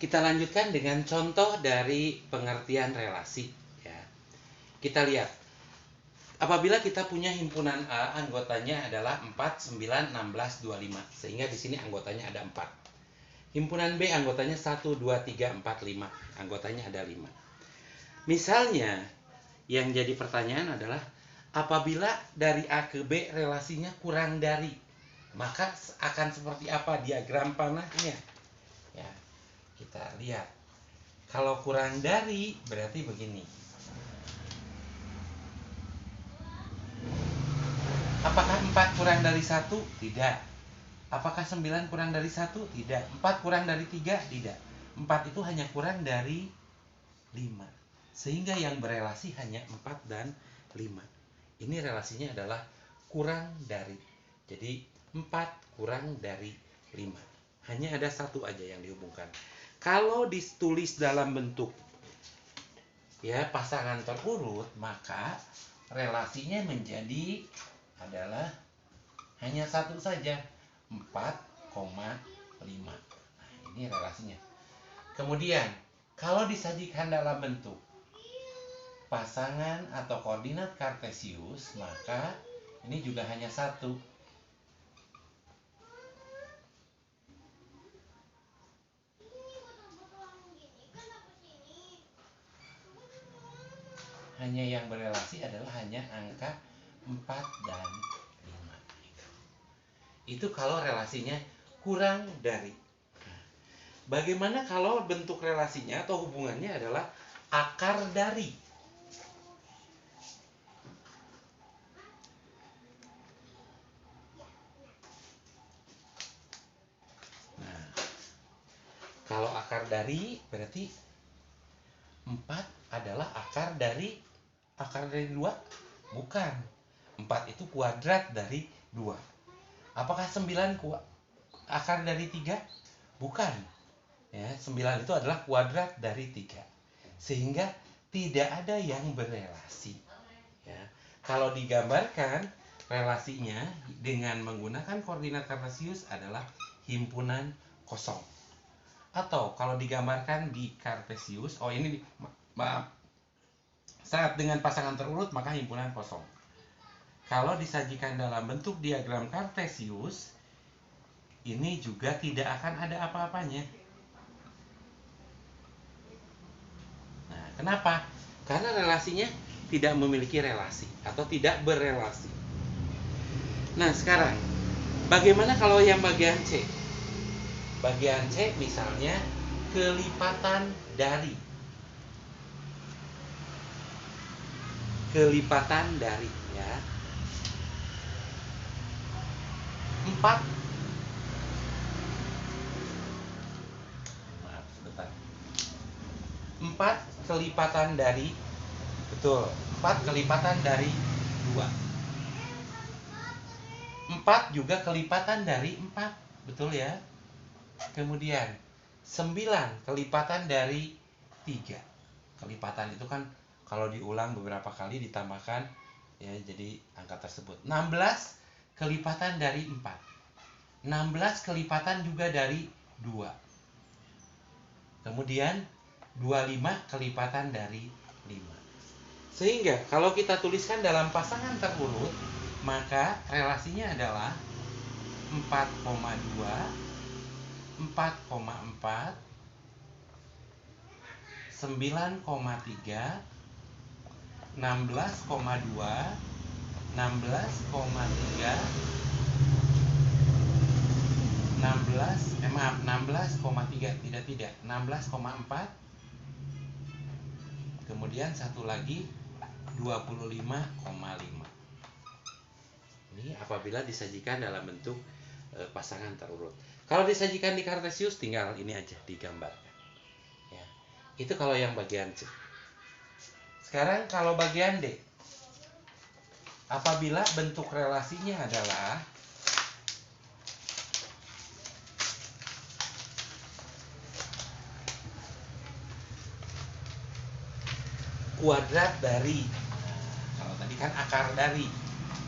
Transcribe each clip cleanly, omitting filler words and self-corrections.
Kita lanjutkan dengan contoh dari pengertian relasi. Ya. Kita lihat, apabila kita punya himpunan A, anggotanya adalah 4, 9, 16, 25. Sehingga di sini anggotanya ada 4. Himpunan B anggotanya 1, 2, 3, 4, 5. Anggotanya ada 5. Misalnya, yang jadi pertanyaan adalah, apabila dari A ke B relasinya kurang dari, maka akan seperti apa diagram panahnya? Ya, kita lihat. Kalau kurang dari berarti begini. Apakah 4 kurang dari 1? Tidak. Apakah 9 kurang dari 1? Tidak. 4 kurang dari 3? Tidak. 4 itu hanya kurang dari 5. Sehingga yang berelasi hanya 4 dan 5. Ini relasinya adalah kurang dari. Jadi 4 kurang dari 5. Hanya ada satu aja yang dihubungkan. Kalau ditulis dalam bentuk ya pasangan terurut, maka relasinya menjadi adalah hanya satu saja, 4,5. Nah, ini relasinya. Kemudian, kalau disajikan dalam bentuk pasangan atau koordinat kartesius, maka ini juga hanya satu. Hanya yang berelasi adalah hanya angka 4 dan 5. Itu kalau relasinya kurang dari. Bagaimana kalau bentuk relasinya atau hubungannya adalah akar dari? Nah, kalau akar dari berarti 4 adalah akar dari 2? Bukan. 4 itu kuadrat dari 2. Apakah 9 akar dari 3? Bukan. Ya, 9 itu adalah kuadrat dari 3. Sehingga tidak ada yang berelasi. Ya. Kalau digambarkan relasinya dengan menggunakan koordinat kartesius adalah himpunan kosong. Atau kalau digambarkan di kartesius, maaf, saat dengan pasangan terurut maka himpunan kosong. Kalau disajikan dalam bentuk diagram kartesius, ini juga tidak akan ada apa-apanya. Nah, kenapa? Karena relasinya tidak memiliki relasi atau tidak berelasi. Nah, sekarang bagaimana kalau yang bagian C? Bagian C misalnya kelipatan dari. Kelipatan dari ya. 4. Maaf, sebentar. 4 kelipatan dari, betul, 4 kelipatan dari 2. 4 juga kelipatan dari 4, betul ya. Kemudian 9 kelipatan dari 3. Kelipatan itu kan kalau diulang beberapa kali ditambahkan ya jadi angka tersebut. 16 kelipatan dari 4. 16 kelipatan juga dari 2. Kemudian 25 kelipatan dari 5. Sehingga kalau kita tuliskan dalam pasangan terurut, maka relasinya adalah 4,2, 4,4, 9,3, 16,2, 16,3, 16,3, tidak, 16,4, kemudian satu lagi 25,5. Ini apabila disajikan dalam bentuk pasangan terurut. Kalau disajikan di kartesius tinggal ini aja digambarkan. Ya. Itu kalau yang bagian C. Sekarang kalau bagian D. Apabila bentuk relasinya adalah kuadrat dari. Nah, kalau tadi kan akar dari.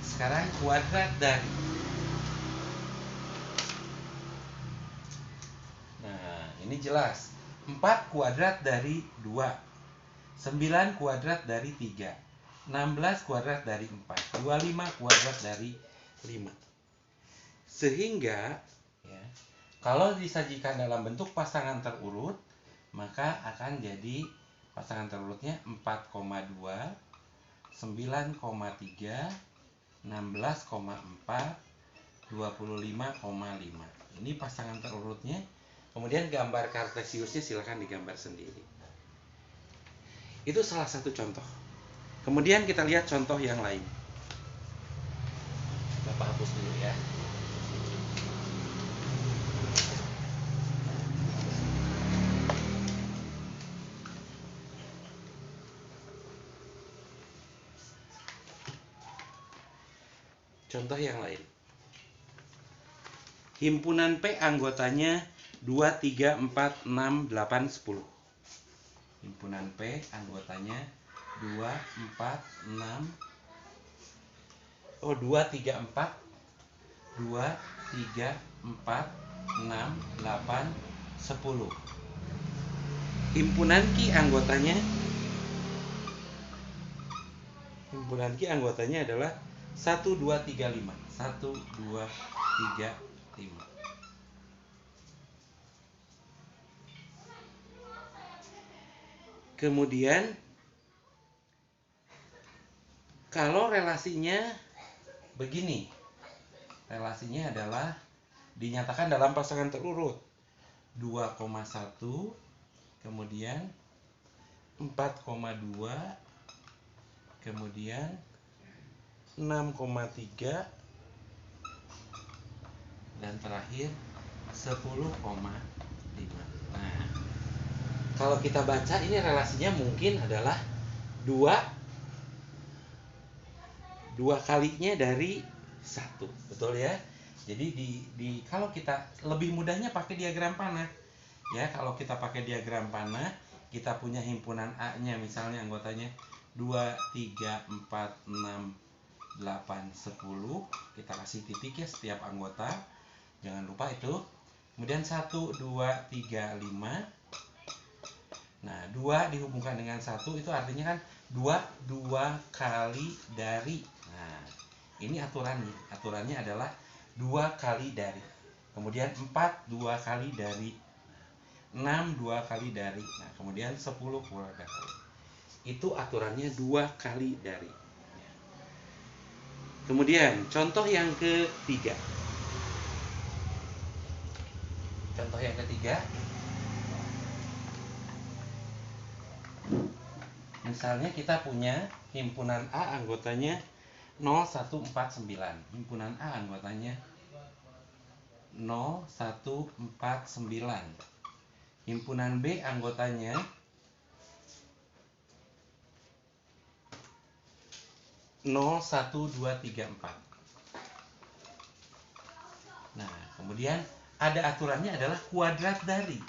Sekarang kuadrat dari. Nah, ini jelas. 4 kuadrat dari 2, 9 kuadrat dari 3, 16 kuadrat dari 4, 25 kuadrat dari 5. Sehingga ya, kalau disajikan dalam bentuk pasangan terurut, maka akan jadi pasangan terurutnya 4,2, 9,3, 16,4, 25,5. Ini pasangan terurutnya. Kemudian gambar kartesiusnya silakan digambar sendiri. Itu salah satu contoh. Kemudian kita lihat contoh yang lain. Bapak hapus dulu ya. Contoh yang lain. Himpunan P anggotanya 2, 3, 4, 6, 8, 10. Himpunan P anggotanya 2, 4, 6. 2, 3, 4. 2, 3, 4, 6, 8, 10. Himpunan Q anggotanya adalah 1, 2, 3, 5. 1, 2, 3, 5. Kemudian kalau relasinya begini, relasinya adalah dinyatakan dalam pasangan terurut 2,1, kemudian 4,2, kemudian 6,3, dan terakhir 10,5. Nah, kalau kita baca ini relasinya mungkin adalah 2 kalinya dari 1, betul ya? Jadi kalau kita lebih mudahnya pakai diagram panah. Ya, kalau kita pakai diagram panah, kita punya himpunan A-nya misalnya anggotanya 2, 3, 4, 6, 8, 10. Kita kasih titik ya setiap anggota. Jangan lupa itu. Kemudian 1, 2, 3, 5. Nah, 2 dihubungkan dengan 1 itu artinya kan 2 kali dari. Nah, ini aturannya. Aturannya adalah 2 kali dari. Kemudian 4 2 kali dari. 6 2 kali dari. Nah, kemudian 10 keluarga kali. Itu aturannya 2 kali dari. Kemudian contoh yang ketiga. Contoh yang ketiga. Misalnya kita punya himpunan A anggotanya 0149. Himpunan A anggotanya 0149. Himpunan B anggotanya 01234. Nah, kemudian ada aturannya adalah kuadrat dari.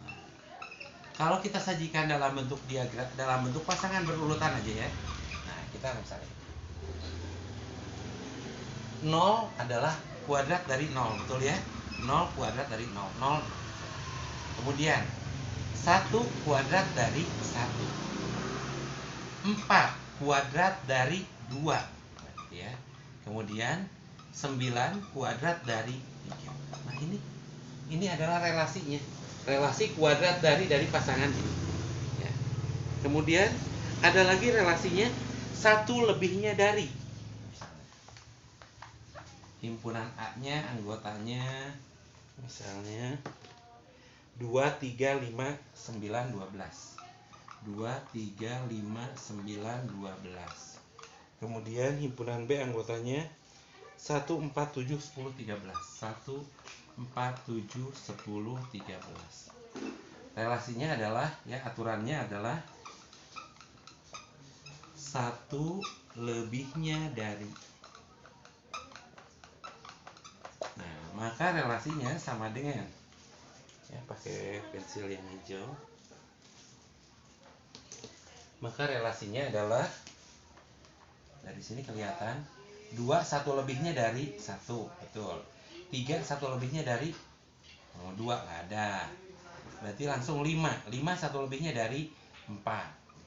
Nah, kalau kita sajikan dalam bentuk diagram, dalam bentuk pasangan berurutan aja ya. Nah, kita misalnya 0 adalah kuadrat dari 0, betul ya? 0 kuadrat dari 0, 0. Kemudian 1 kuadrat dari 1. 4 kuadrat dari 2, ya. Kemudian 9 kuadrat dari 3. Nah, ini adalah relasinya. Relasi kuadrat dari pasangan ini. Ya. Kemudian ada lagi relasinya 1 lebihnya dari. Himpunan A-nya anggotanya misalnya 2, 3, 5, 9, 12. 2, 3, 5, 9, 12. Kemudian himpunan B anggotanya 1, 4, 7, 10, 13. 1, 4, 7, 10, 13. Relasinya adalah, ya, aturannya adalah 1 lebihnya dari. Nah, maka relasinya sama dengan, ya, pakai pensil yang hijau. Maka relasinya adalah, dari sini kelihatan 2 1 lebihnya dari 1, betul. 3 1 lebihnya dari 2 nggak ada. berarti langsung 5. 5 satu lebihnya dari 4.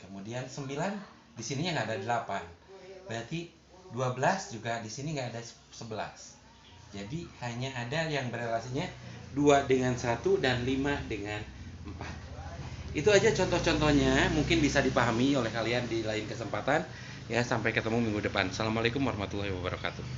Kemudian 9 di sininya nggak ada 8. Berarti 12 juga di sini nggak ada 11. Jadi hanya ada yang berelasinya 2 dengan 1 dan 5 dengan 4. Itu aja contoh-contohnya, mungkin bisa dipahami oleh kalian di lain kesempatan. Ya, sampai ketemu minggu depan. Assalamualaikum warahmatullahi wabarakatuh.